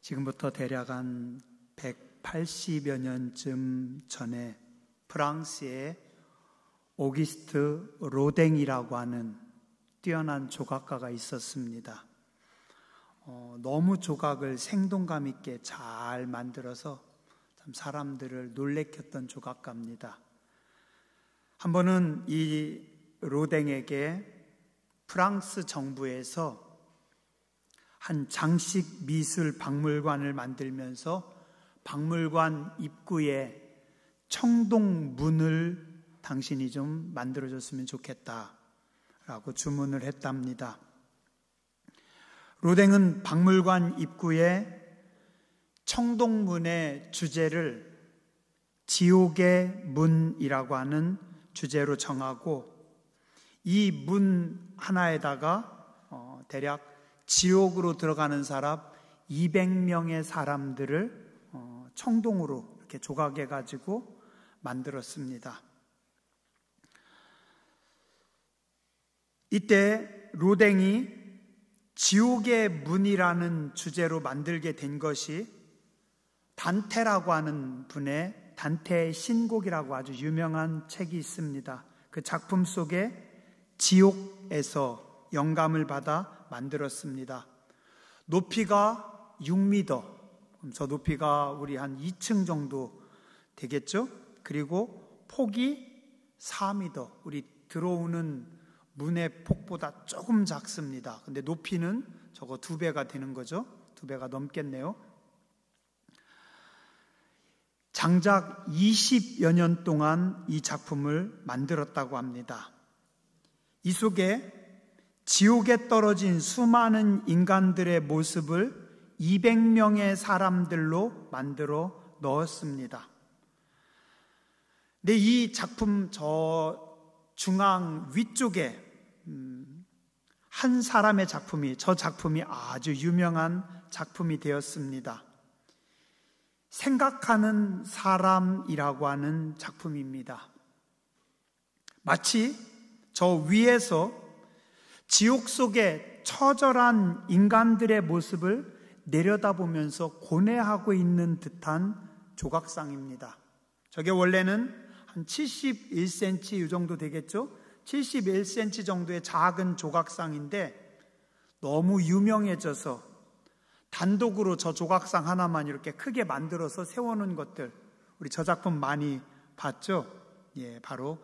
지금부터 대략 한 180여 년쯤 전에 프랑스의 오기스트 로댕이라고 하는 뛰어난 조각가가 있었습니다. 너무 조각을 생동감 있게 잘 만들어서 참 사람들을 놀래켰던 조각가입니다. 한 번은 이 로댕에게 프랑스 정부에서 한 장식 미술 박물관을 만들면서 박물관 입구에 청동문을 당신이 좀 만들어줬으면 좋겠다라고 주문을 했답니다. 로댕은 박물관 입구에 청동문의 주제를 지옥의 문이라고 하는 주제로 정하고 이 문 하나에다가 대략 지옥으로 들어가는 사람 200명의 사람들을 청동으로 이렇게 조각해 가지고 만들었습니다. 이때 로댕이 지옥의 문이라는 주제로 만들게 된 것이 단테라고 하는 분의 단테의 신곡이라고 아주 유명한 책이 있습니다. 그 작품 속에 지옥에서 영감을 받아 만들었습니다. 높이가 6m, 저 높이가 우리 한 2층 정도 되겠죠? 그리고 폭이 4m, 우리 들어오는 문의 폭보다 조금 작습니다. 근데 높이는 저거 2배가 되는 거죠? 2배가 넘겠네요. 장작 20여 년 동안 이 작품을 만들었다고 합니다. 이 속에 지옥에 떨어진 수많은 인간들의 모습을 200명의 사람들로 만들어 넣었습니다. 근데 이 작품 저 중앙 위쪽에 한 사람의 작품이, 저 작품이 아주 유명한 작품이 되었습니다. 생각하는 사람이라고 하는 작품입니다. 마치 저 위에서 지옥 속에 처절한 인간들의 모습을 내려다보면서 고뇌하고 있는 듯한 조각상입니다. 저게 원래는 한 71cm 이 정도 되겠죠? 71cm 정도의 작은 조각상인데 너무 유명해져서 단독으로 저 조각상 하나만 이렇게 크게 만들어서 세워놓은 것들, 우리 저 작품 많이 봤죠? 예, 바로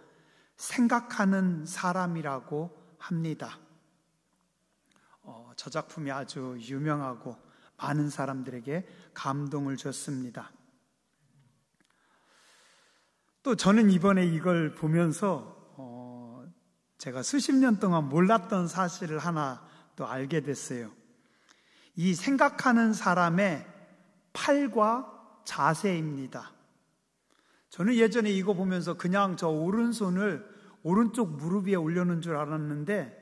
생각하는 사람이라고 합니다. 저 작품이 아주 유명하고 많은 사람들에게 감동을 줬습니다. 또 저는 이번에 이걸 보면서 제가 수십 년 동안 몰랐던 사실을 하나 또 알게 됐어요. 이 생각하는 사람의 팔과 자세입니다. 저는 예전에 이거 보면서 그냥 저 오른손을 오른쪽 무릎 위에 올려놓은 줄 알았는데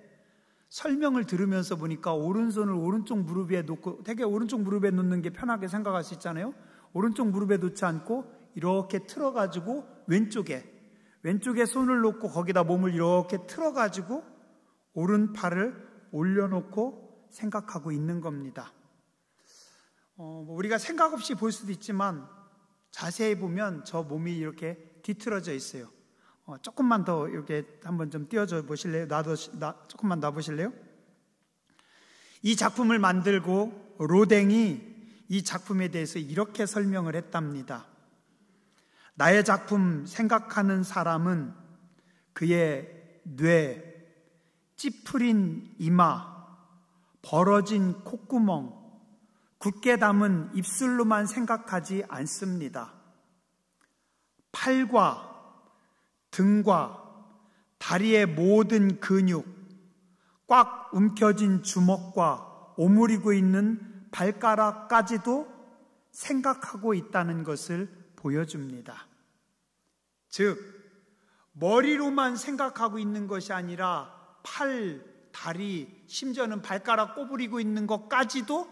설명을 들으면서 보니까 오른손을 오른쪽 무릎 위에 놓고, 되게 오른쪽 무릎에 놓는 게 편하게 생각할 수 있잖아요. 오른쪽 무릎에 놓지 않고 이렇게 틀어가지고 왼쪽에 손을 놓고 거기다 몸을 이렇게 틀어가지고 오른팔을 올려놓고 생각하고 있는 겁니다. 우리가 생각 없이 볼 수도 있지만 자세히 보면 저 몸이 이렇게 뒤틀어져 있어요. 조금만 더 이렇게 한번 좀 띄워줘 보실래요? 조금만 놔보실래요? 이 작품을 만들고 로댕이 이 작품에 대해서 이렇게 설명을 했답니다. 나의 작품 생각하는 사람은 그의 뇌, 찌푸린 이마, 벌어진 콧구멍, 굳게 담은 입술로만 생각하지 않습니다. 팔과 등과 다리의 모든 근육, 꽉 움켜진 주먹과 오므리고 있는 발가락까지도 생각하고 있다는 것을 보여줍니다. 즉, 머리로만 생각하고 있는 것이 아니라 팔, 다리, 심지어는 발가락 꼬부리고 있는 것까지도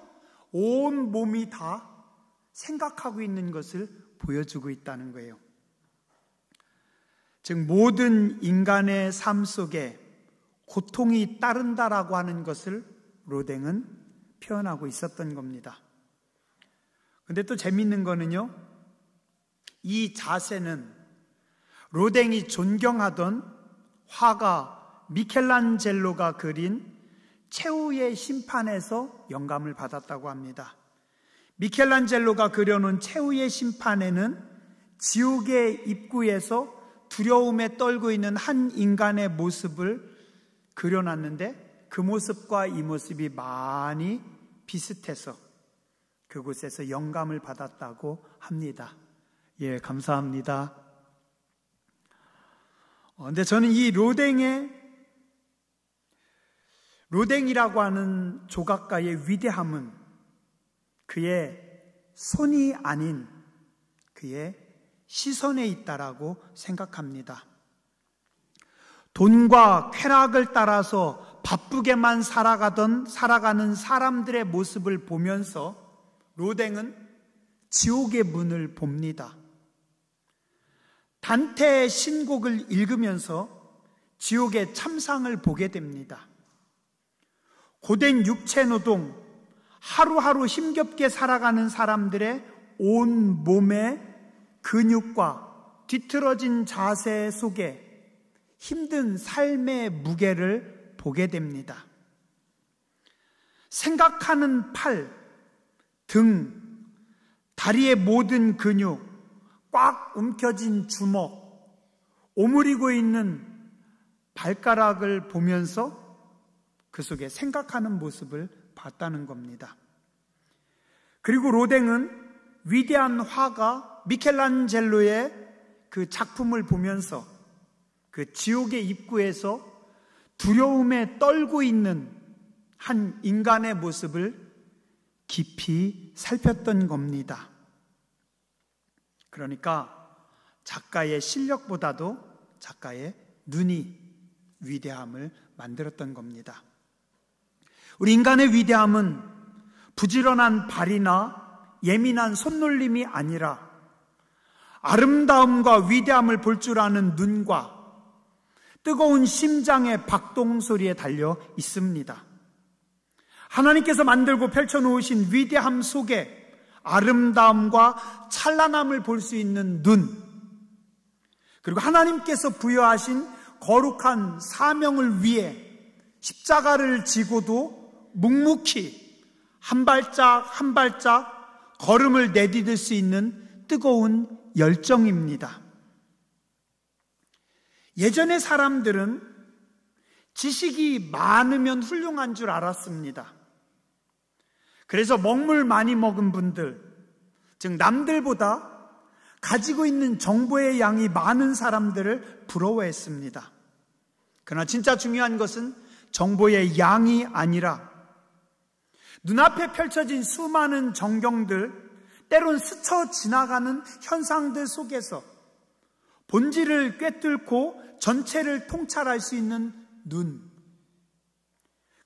온 몸이 다 생각하고 있는 것을 보여주고 있다는 거예요. 즉 모든 인간의 삶 속에 고통이 따른다라고 하는 것을 로댕은 표현하고 있었던 겁니다. 근데 또 재밌는 거는요, 이 자세는 로댕이 존경하던 화가 미켈란젤로가 그린 최후의 심판에서 영감을 받았다고 합니다. 미켈란젤로가 그려놓은 최후의 심판에는 지옥의 입구에서 두려움에 떨고 있는 한 인간의 모습을 그려놨는데 그 모습과 이 모습이 많이 비슷해서 그곳에서 영감을 받았다고 합니다. 예, 감사합니다. 근데 저는 이 로댕이라고 하는 조각가의 위대함은 그의 손이 아닌 그의 시선에 있다라고 생각합니다. 돈과 쾌락을 따라서 바쁘게만 살아가는 사람들의 모습을 보면서 로댕은 지옥의 문을 봅니다. 단테의 신곡을 읽으면서 지옥의 참상을 보게 됩니다. 고된 육체노동, 하루하루 힘겹게 살아가는 사람들의 온 몸의 근육과 뒤틀어진 자세 속에 힘든 삶의 무게를 보게 됩니다. 생각하는 팔, 등, 다리의 모든 근육, 꽉 움켜진 주먹, 오므리고 있는 발가락을 보면서 그 속에 생각하는 모습을 봤다는 겁니다. 그리고 로댕은 위대한 화가 미켈란젤로의 그 작품을 보면서 그 지옥의 입구에서 두려움에 떨고 있는 한 인간의 모습을 깊이 살폈던 겁니다. 그러니까 작가의 실력보다도 작가의 눈이 위대함을 만들었던 겁니다. 우리 인간의 위대함은 부지런한 발이나 예민한 손놀림이 아니라 아름다움과 위대함을 볼 줄 아는 눈과 뜨거운 심장의 박동소리에 달려 있습니다. 하나님께서 만들고 펼쳐놓으신 위대함 속에 아름다움과 찬란함을 볼 수 있는 눈, 그리고 하나님께서 부여하신 거룩한 사명을 위해 십자가를 지고도 묵묵히 한 발짝 한 발짝 걸음을 내디딜 수 있는 뜨거운 열정입니다. 예전의 사람들은 지식이 많으면 훌륭한 줄 알았습니다. 그래서 먹물 많이 먹은 분들, 즉 남들보다 가지고 있는 정보의 양이 많은 사람들을 부러워했습니다. 그러나 진짜 중요한 것은 정보의 양이 아니라 눈앞에 펼쳐진 수많은 전경들, 때론 스쳐 지나가는 현상들 속에서 본질을 꿰뚫고 전체를 통찰할 수 있는 눈,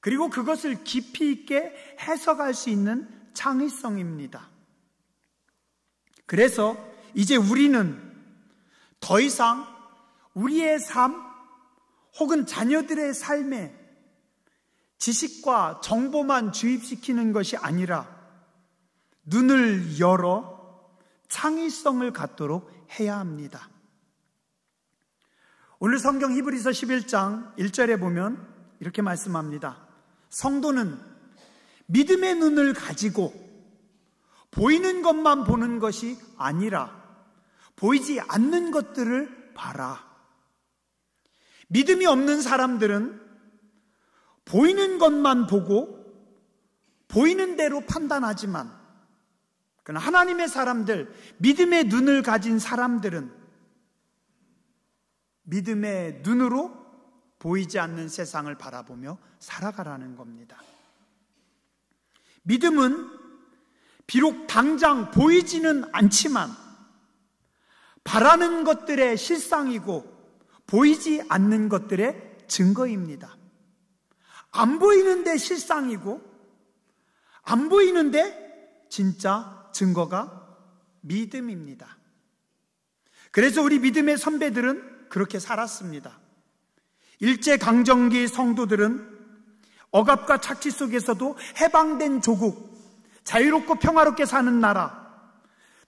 그리고 그것을 깊이 있게 해석할 수 있는 창의성입니다. 그래서 이제 우리는 더 이상 우리의 삶 혹은 자녀들의 삶에 지식과 정보만 주입시키는 것이 아니라 눈을 열어 창의성을 갖도록 해야 합니다. 오늘 성경 히브리서 11장 1절에 보면 이렇게 말씀합니다. 성도는 믿음의 눈을 가지고 보이는 것만 보는 것이 아니라 보이지 않는 것들을 봐라. 믿음이 없는 사람들은 보이는 것만 보고 보이는 대로 판단하지만, 그러나 하나님의 사람들, 믿음의 눈을 가진 사람들은 믿음의 눈으로 보이지 않는 세상을 바라보며 살아가라는 겁니다. 믿음은 비록 당장 보이지는 않지만 바라는 것들의 실상이고 보이지 않는 것들의 증거입니다. 안 보이는데 실상이고 안 보이는데 진짜 증거가 믿음입니다. 그래서 우리 믿음의 선배들은 그렇게 살았습니다. 일제강점기 성도들은 억압과 착취 속에서도 해방된 조국, 자유롭고 평화롭게 사는 나라,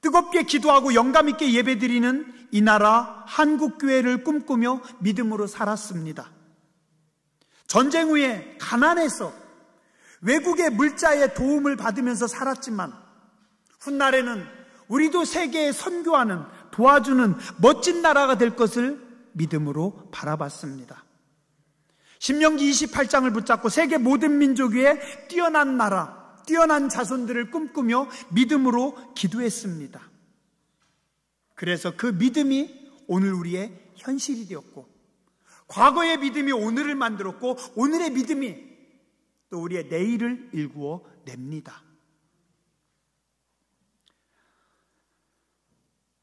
뜨겁게 기도하고 영감 있게 예배드리는 이 나라 한국교회를 꿈꾸며 믿음으로 살았습니다. 전쟁 후에 가난해서 외국의 물자의 도움을 받으면서 살았지만 훗날에는 우리도 세계에 선교하는, 도와주는 멋진 나라가 될 것을 믿음으로 바라봤습니다. 신명기 28장을 붙잡고 세계 모든 민족 위에 뛰어난 나라, 뛰어난 자손들을 꿈꾸며 믿음으로 기도했습니다. 그래서 그 믿음이 오늘 우리의 현실이 되었고, 과거의 믿음이 오늘을 만들었고, 오늘의 믿음이 또 우리의 내일을 일구어 냅니다.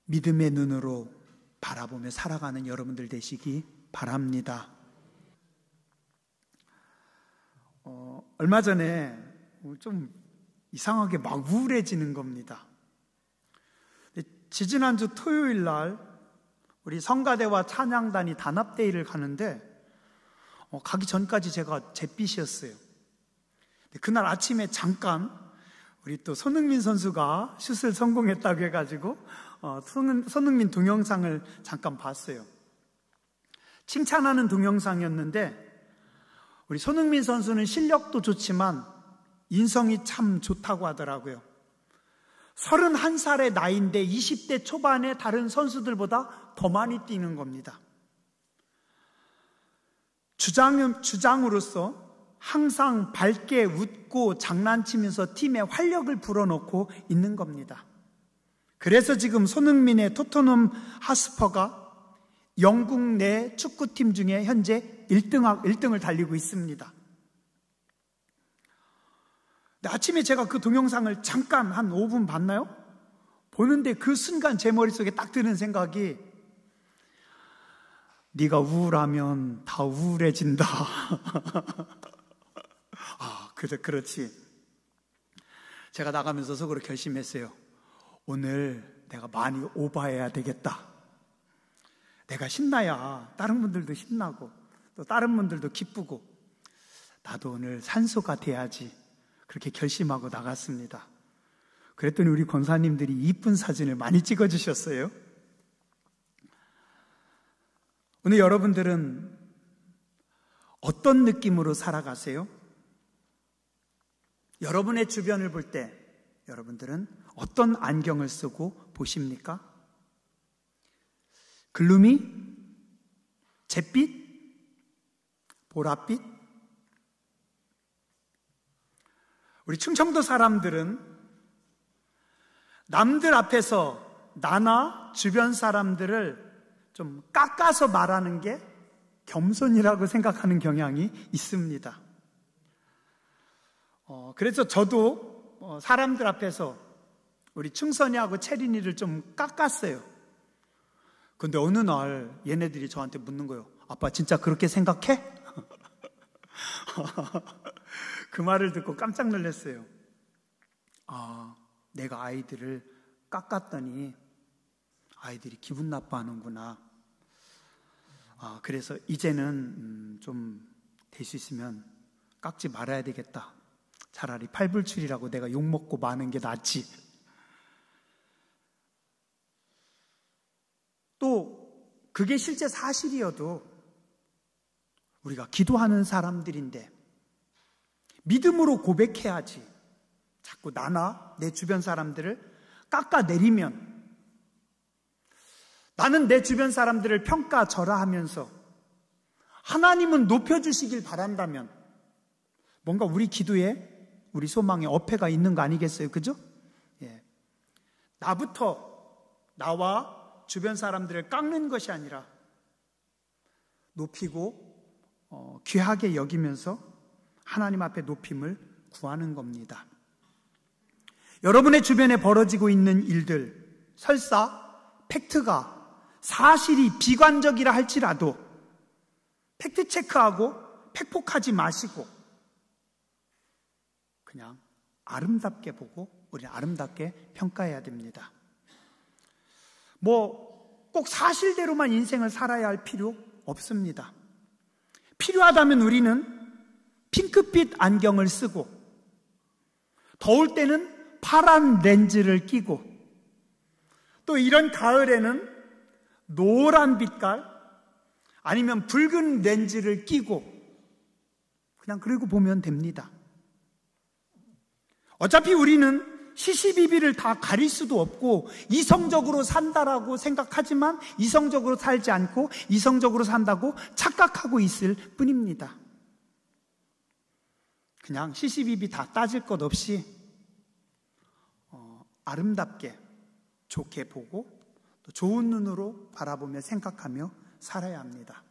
믿음의 눈으로 바라보며 살아가는 여러분들 되시기 바랍니다. 얼마 전에 좀 이상하게 막 우울해지는 겁니다. 지지난주 토요일 날 우리 성가대와 찬양단이 단합대회를 가는데 가기 전까지 제가 잿빛이었어요. 그날 아침에 잠깐 우리 또 손흥민 선수가 슛을 성공했다고 해가지고 손흥민 동영상을 잠깐 봤어요. 칭찬하는 동영상이었는데 우리 손흥민 선수는 실력도 좋지만 인성이 참 좋다고 하더라고요. 31살의 나이인데 20대 초반의 다른 선수들보다 더 많이 뛰는 겁니다. 주장으로서 항상 밝게 웃고 장난치면서 팀에 활력을 불어넣고 있는 겁니다. 그래서 지금 손흥민의 토트넘 하스퍼가 영국 내 축구팀 중에 현재 1등을 달리고 있습니다. 아침에 제가 그 동영상을 잠깐 한 5분 봤나요? 보는데 그 순간 제 머릿속에 딱 드는 생각이, 네가 우울하면 다 우울해진다. 그렇지. 제가 나가면서 속으로 결심했어요. 오늘 내가 많이 오버해야 되겠다. 내가 신나야 다른 분들도 신나고 또 다른 분들도 기쁘고 나도 오늘 산소가 돼야지. 그렇게 결심하고 나갔습니다. 그랬더니 우리 권사님들이 이쁜 사진을 많이 찍어주셨어요. 오늘 여러분들은 어떤 느낌으로 살아가세요? 여러분의 주변을 볼 때 여러분들은 어떤 안경을 쓰고 보십니까? 글루미? 잿빛? 보랏빛? 우리 충청도 사람들은 남들 앞에서 나나 주변 사람들을 좀 깎아서 말하는 게 겸손이라고 생각하는 경향이 있습니다. 그래서 저도 사람들 앞에서 우리 충선이하고 채린이를 좀 깎았어요. 근데 어느 날 얘네들이 저한테 묻는 거예요. 아빠 진짜 그렇게 생각해? 그 말을 듣고 깜짝 놀랐어요. 내가 아이들을 깎았더니 아이들이 기분 나빠하는구나. 그래서 이제는 좀 될 수 있으면 깎지 말아야 되겠다. 차라리 팔불출이라고 내가 욕먹고 마는 게 낫지. 또 그게 실제 사실이어도 우리가 기도하는 사람들인데 믿음으로 고백해야지. 자꾸 나나 내 주변 사람들을 깎아내리면, 나는 내 주변 사람들을 평가절하하면서 하나님은 높여주시길 바란다면 뭔가 우리 기도에, 우리 소망에 어폐가 있는 거 아니겠어요? 그죠? 예. 나와 주변 사람들을 깎는 것이 아니라 높이고 귀하게 여기면서 하나님 앞에 높임을 구하는 겁니다. 여러분의 주변에 벌어지고 있는 일들, 설사 팩트가 사실이 비관적이라 할지라도 팩트 체크하고 팩폭하지 마시고 그냥 아름답게 보고 우리는 아름답게 평가해야 됩니다. 꼭 사실대로만 인생을 살아야 할 필요 없습니다. 필요하다면 우리는 핑크빛 안경을 쓰고 더울 때는 파란 렌즈를 끼고 또 이런 가을에는 노란 빛깔 아니면 붉은 렌즈를 끼고 그냥 그러고 보면 됩니다. 어차피 우리는 시시비비를 다 가릴 수도 없고 이성적으로 산다라고 생각하지만 이성적으로 살지 않고 이성적으로 산다고 착각하고 있을 뿐입니다. 그냥 시시비비 다 따질 것 없이 아름답게 좋게 보고 또 좋은 눈으로 바라보며 생각하며 살아야 합니다.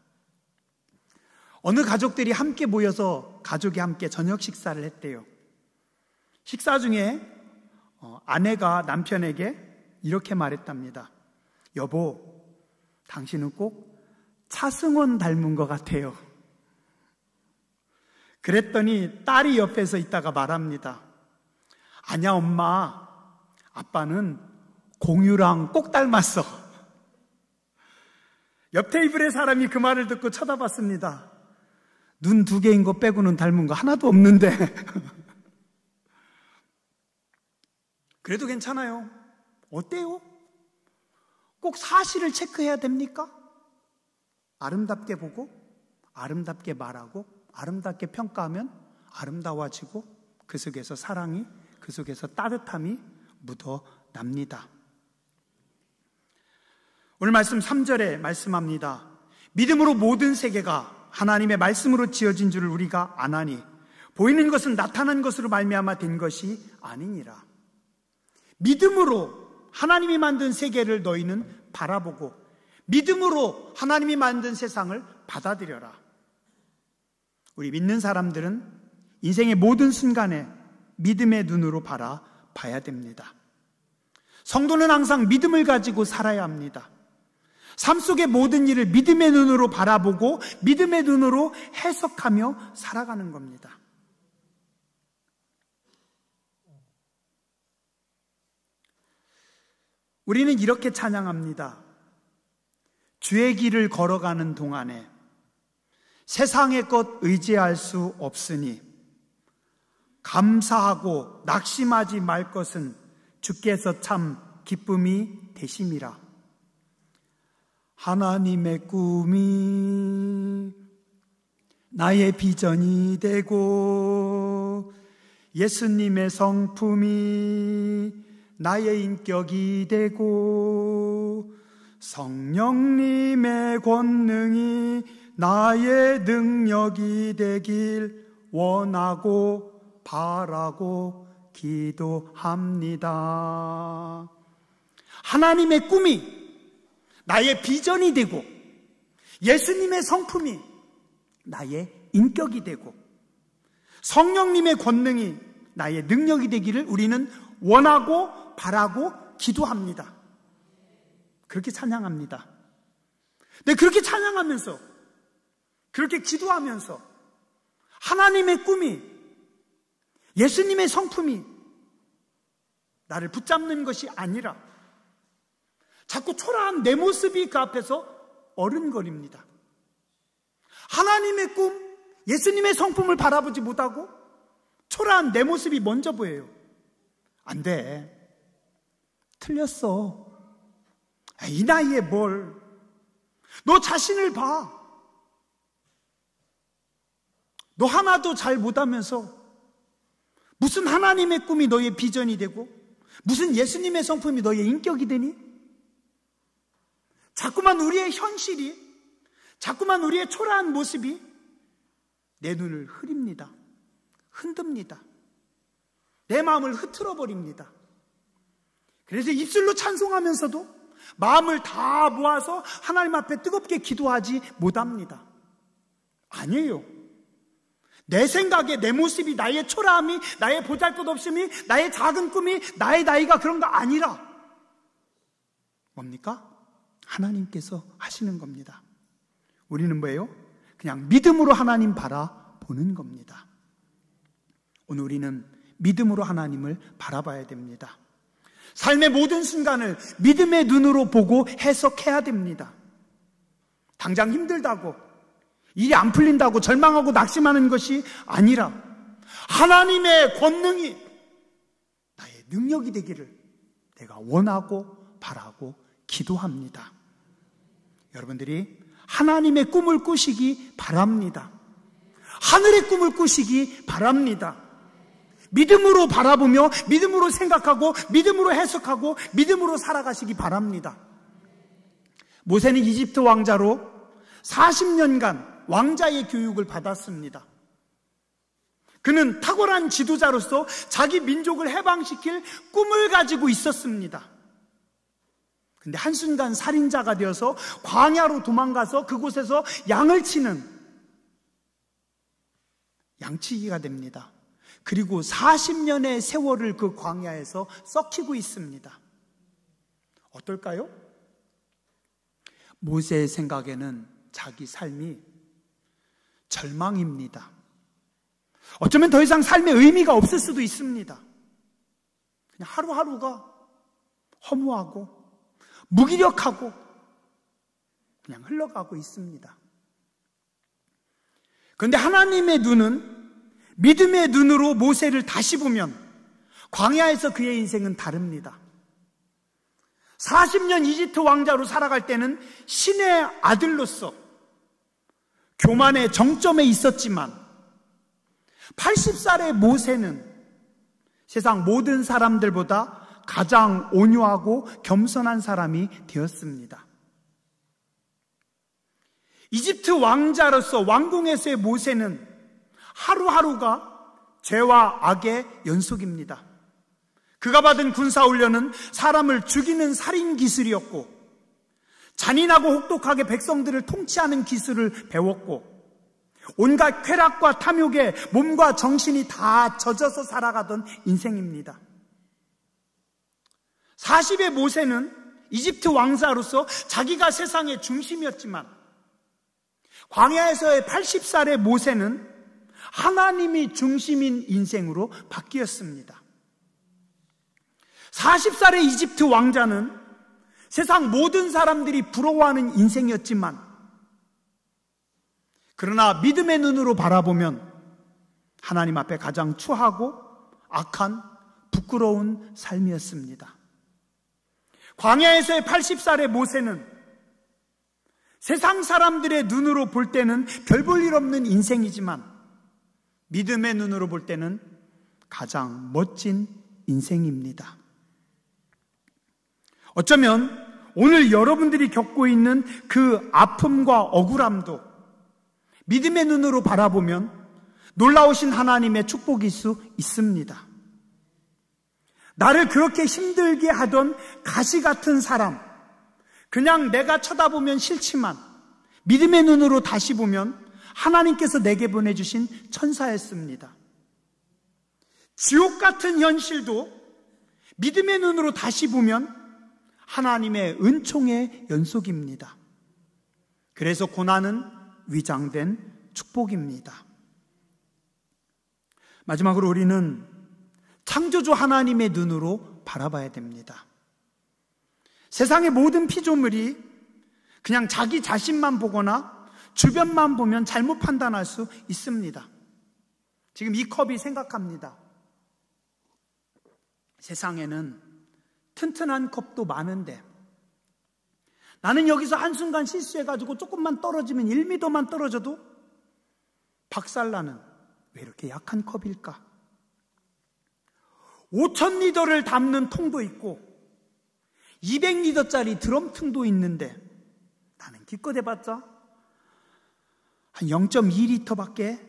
어느 가족들이 함께 모여서 가족이 함께 저녁 식사를 했대요. 식사 중에 아내가 남편에게 이렇게 말했답니다. 여보, 당신은 꼭 차승원 닮은 것 같아요. 그랬더니 딸이 옆에서 있다가 말합니다. 아니야 엄마, 아빠는 공유랑 꼭 닮았어. 옆 테이블의 사람이 그 말을 듣고 쳐다봤습니다. 눈 2개인 거 빼고는 닮은 거 하나도 없는데. 그래도 괜찮아요. 어때요? 꼭 사실을 체크해야 됩니까? 아름답게 보고 아름답게 말하고 아름답게 평가하면 아름다워지고 그 속에서 사랑이, 그 속에서 따뜻함이 묻어납니다. 오늘 말씀 3절에 말씀합니다. 믿음으로 모든 세계가 하나님의 말씀으로 지어진 줄을 우리가 아나니 보이는 것은 나타난 것으로 말미암아 된 것이 아니니라. 믿음으로 하나님이 만든 세계를 너희는 바라보고 믿음으로 하나님이 만든 세상을 받아들여라. 우리 믿는 사람들은 인생의 모든 순간에 믿음의 눈으로 바라봐야 됩니다. 성도는 항상 믿음을 가지고 살아야 합니다. 삶 속의 모든 일을 믿음의 눈으로 바라보고 믿음의 눈으로 해석하며 살아가는 겁니다. 우리는 이렇게 찬양합니다. 주의 길을 걸어가는 동안에 세상의 것 의지할 수 없으니 감사하고 낙심하지 말 것은 주께서 참 기쁨이 되심이라. 하나님의 꿈이 나의 비전이 되고 예수님의 성품이 나의 인격이 되고 성령님의 권능이 나의 능력이 되길 원하고 바라고 기도합니다. 하나님의 꿈이 나의 비전이 되고 예수님의 성품이 나의 인격이 되고 성령님의 권능이 나의 능력이 되기를 우리는 원하고 바라고 기도합니다. 그렇게 찬양합니다. 근데 그렇게 찬양하면서 그렇게 기도하면서 하나님의 꿈이 예수님의 성품이 나를 붙잡는 것이 아니라 자꾸 초라한 내 모습이 그 앞에서 어른거립니다. 하나님의 꿈, 예수님의 성품을 바라보지 못하고 초라한 내 모습이 먼저 보여요. 안 돼. 틀렸어. 이 나이에 뭘. 너 자신을 봐. 너 하나도 잘 못하면서 무슨 하나님의 꿈이 너의 비전이 되고 무슨 예수님의 성품이 너의 인격이 되니? 자꾸만 우리의 현실이, 자꾸만 우리의 초라한 모습이 내 눈을 흐립니다. 흔듭니다. 내 마음을 흐트러 버립니다. 그래서 입술로 찬송하면서도 마음을 다 모아서 하나님 앞에 뜨겁게 기도하지 못합니다. 아니에요. 내 생각에 내 모습이, 나의 초라함이, 나의 보잘것없음이, 나의 작은 꿈이, 나의 나이가 그런 거 아니라 뭡니까? 하나님께서 하시는 겁니다. 우리는 뭐예요? 그냥 믿음으로 하나님 바라보는 겁니다. 오늘 우리는 믿음으로 하나님을 바라봐야 됩니다. 삶의 모든 순간을 믿음의 눈으로 보고 해석해야 됩니다. 당장 힘들다고, 일이 안 풀린다고 절망하고 낙심하는 것이 아니라 하나님의 권능이 나의 능력이 되기를 내가 원하고 바라고 기도합니다. 여러분들이 하나님의 꿈을 꾸시기 바랍니다. 하늘의 꿈을 꾸시기 바랍니다. 믿음으로 바라보며 믿음으로 생각하고 믿음으로 해석하고 믿음으로 살아가시기 바랍니다. 모세는 이집트 왕자로 40년간 왕자의 교육을 받았습니다. 그는 탁월한 지도자로서 자기 민족을 해방시킬 꿈을 가지고 있었습니다. 근데 한순간 살인자가 되어서 광야로 도망가서 그곳에서 양을 치는 양치기가 됩니다. 그리고 40년의 세월을 그 광야에서 썩히고 있습니다. 어떨까요? 모세의 생각에는 자기 삶이 절망입니다. 어쩌면 더 이상 삶의 의미가 없을 수도 있습니다. 그냥 하루하루가 허무하고 무기력하고 그냥 흘러가고 있습니다. 그런데 하나님의 눈은 믿음의 눈으로 모세를 다시 보면 광야에서 그의 인생은 다릅니다. 40년 이집트 왕자로 살아갈 때는 신의 아들로서 교만의 정점에 있었지만 80살의 모세는 세상 모든 사람들보다 가장 온유하고 겸손한 사람이 되었습니다. 이집트 왕자로서 왕궁에서의 모세는 하루하루가 죄와 악의 연속입니다. 그가 받은 군사훈련은 사람을 죽이는 살인 기술이었고 잔인하고 혹독하게 백성들을 통치하는 기술을 배웠고 온갖 쾌락과 탐욕에 몸과 정신이 다 젖어서 살아가던 인생입니다. 40의 모세는 이집트 왕자로서 자기가 세상의 중심이었지만 광야에서의 80살의 모세는 하나님이 중심인 인생으로 바뀌었습니다. 40살의 이집트 왕자는 세상 모든 사람들이 부러워하는 인생이었지만 그러나 믿음의 눈으로 바라보면 하나님 앞에 가장 추하고 악한 부끄러운 삶이었습니다. 광야에서의 80살의 모세는 세상 사람들의 눈으로 볼 때는 별 볼 일 없는 인생이지만 믿음의 눈으로 볼 때는 가장 멋진 인생입니다. 어쩌면 오늘 여러분들이 겪고 있는 그 아픔과 억울함도 믿음의 눈으로 바라보면 놀라우신 하나님의 축복일 수 있습니다. 나를 그렇게 힘들게 하던 가시 같은 사람, 그냥 내가 쳐다보면 싫지만 믿음의 눈으로 다시 보면 하나님께서 내게 보내주신 천사였습니다. 지옥 같은 현실도 믿음의 눈으로 다시 보면 하나님의 은총의 연속입니다. 그래서 고난은 위장된 축복입니다. 마지막으로 우리는 창조주 하나님의 눈으로 바라봐야 됩니다. 세상의 모든 피조물이 그냥 자기 자신만 보거나 주변만 보면 잘못 판단할 수 있습니다. 지금 이 컵이 생각합니다. 세상에는 튼튼한 컵도 많은데 나는 여기서 한순간 실수해가지고 조금만 떨어지면 1m만 떨어져도 박살나는 왜 이렇게 약한 컵일까? 5,000리터를 담는 통도 있고 200리터짜리 드럼통도 있는데 나는 기껏 해봤자 한 0.2리터밖에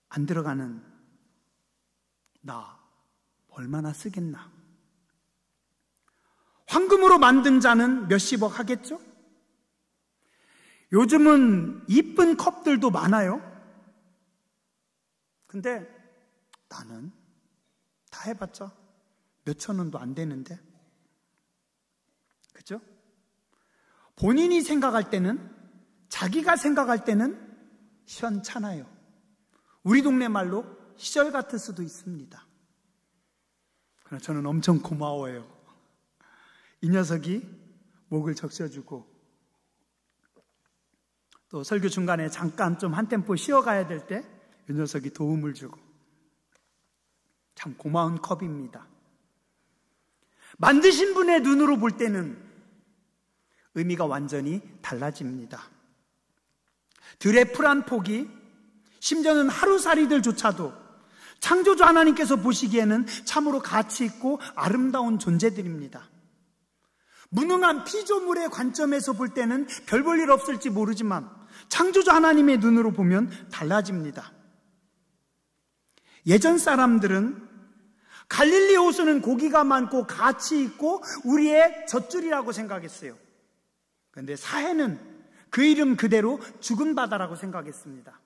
안 들어가는 나 얼마나 쓰겠나? 황금으로 만든 자는 몇십억 하겠죠? 요즘은 이쁜 컵들도 많아요. 근데 나는 다 해봤자 몇천 원도 안 되는데. 그죠? 본인이 생각할 때는, 자기가 생각할 때는 시원찮아요. 우리 동네 말로 시절 같을 수도 있습니다. 그러나 저는 엄청 고마워요. 이 녀석이 목을 적셔주고 또 설교 중간에 잠깐 좀 한 템포 쉬어가야 될 때 이 녀석이 도움을 주고 참 고마운 컵입니다. 만드신 분의 눈으로 볼 때는 의미가 완전히 달라집니다. 들의 풀한 포기, 심지어는 하루살이들조차도 창조주 하나님께서 보시기에는 참으로 가치 있고 아름다운 존재들입니다. 무능한 피조물의 관점에서 볼 때는 별 볼 일 없을지 모르지만 창조주 하나님의 눈으로 보면 달라집니다. 예전 사람들은 갈릴리 호수는 고기가 많고 가치 있고 우리의 젖줄이라고 생각했어요. 그런데 사해는 그 이름 그대로 죽은 바다라고 생각했습니다.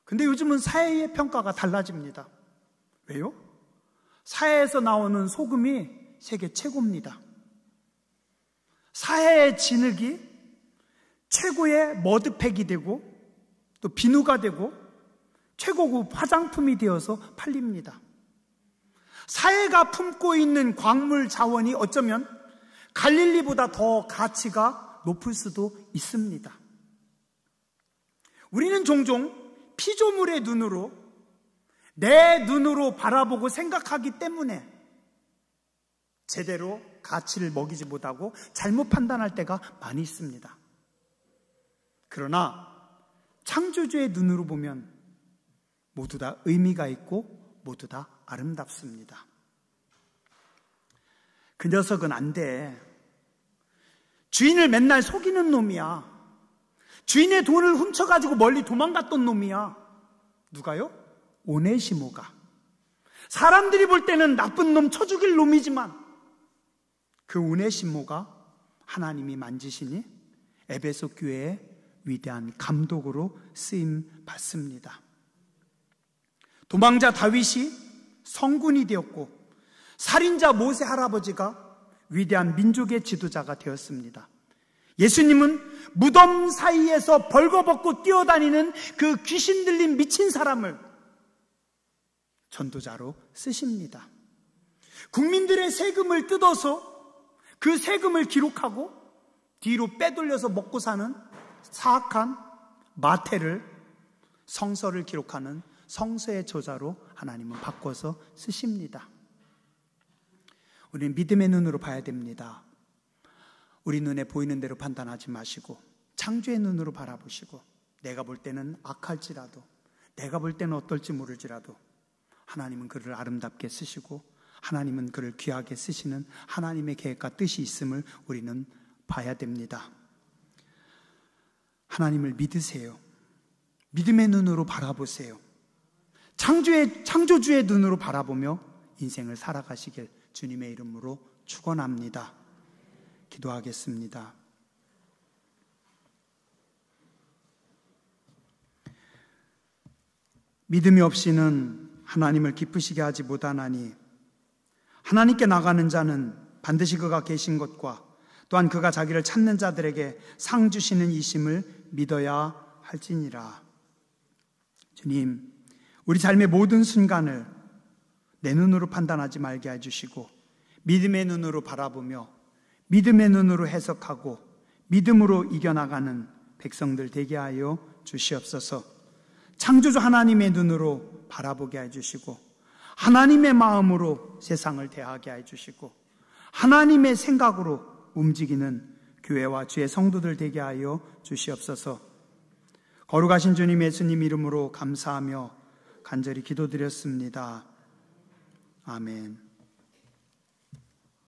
근데 요즘은 사해의 평가가 달라집니다. 왜요? 사해에서 나오는 소금이 세계 최고입니다. 사해의 진흙이 최고의 머드팩이 되고 또 비누가 되고 최고급 화장품이 되어서 팔립니다. 사해가 품고 있는 광물 자원이 어쩌면 갈릴리보다 더 가치가 높을 수도 있습니다. 우리는 종종 피조물의 눈으로 내 눈으로 바라보고 생각하기 때문에 제대로 가치를 먹이지 못하고 잘못 판단할 때가 많이 있습니다. 그러나 창조주의 눈으로 보면 모두 다 의미가 있고 모두 다 아름답습니다. 그 녀석은 안 돼. 주인을 맨날 속이는 놈이야. 주인의 돈을 훔쳐가지고 멀리 도망갔던 놈이야. 누가요? 오네시모가. 사람들이 볼 때는 나쁜 놈, 쳐 죽일 놈이지만 그 오네시모가 하나님이 만지시니 에베소 교회의 위대한 감독으로 쓰임 받습니다. 도망자 다윗이 성군이 되었고 살인자 모세 할아버지가 위대한 민족의 지도자가 되었습니다. 예수님은 무덤 사이에서 벌거벗고 뛰어다니는 그 귀신 들린 미친 사람을 전도자로 쓰십니다. 국민들의 세금을 뜯어서 그 세금을 기록하고 뒤로 빼돌려서 먹고 사는 사악한 마태를 성서를 기록하는 성서의 저자로 하나님은 바꿔서 쓰십니다. 우리는 믿음의 눈으로 봐야 됩니다. 우리 눈에 보이는 대로 판단하지 마시고 창조의 눈으로 바라보시고 내가 볼 때는 악할지라도 내가 볼 때는 어떨지 모를지라도 하나님은 그를 아름답게 쓰시고 하나님은 그를 귀하게 쓰시는 하나님의 계획과 뜻이 있음을 우리는 봐야 됩니다. 하나님을 믿으세요. 믿음의 눈으로 바라보세요. 창조주의 눈으로 바라보며 인생을 살아가시길 주님의 이름으로 축원합니다. 기도하겠습니다. 믿음이 없이는 하나님을 기쁘시게 하지 못하나니 하나님께 나가는 자는 반드시 그가 계신 것과 또한 그가 자기를 찾는 자들에게 상 주시는 이심을 믿어야 할지니라. 주님, 우리 삶의 모든 순간을 내 눈으로 판단하지 말게 해주시고 믿음의 눈으로 바라보며 믿음의 눈으로 해석하고 믿음으로 이겨나가는 백성들 되게 하여 주시옵소서. 창조주 하나님의 눈으로 바라보게 해주시고 하나님의 마음으로 세상을 대하게 해주시고 하나님의 생각으로 움직이는 교회와 주의 성도들 되게 하여 주시옵소서. 거룩하신 주님 예수님 이름으로 감사하며 간절히 기도드렸습니다. 아멘.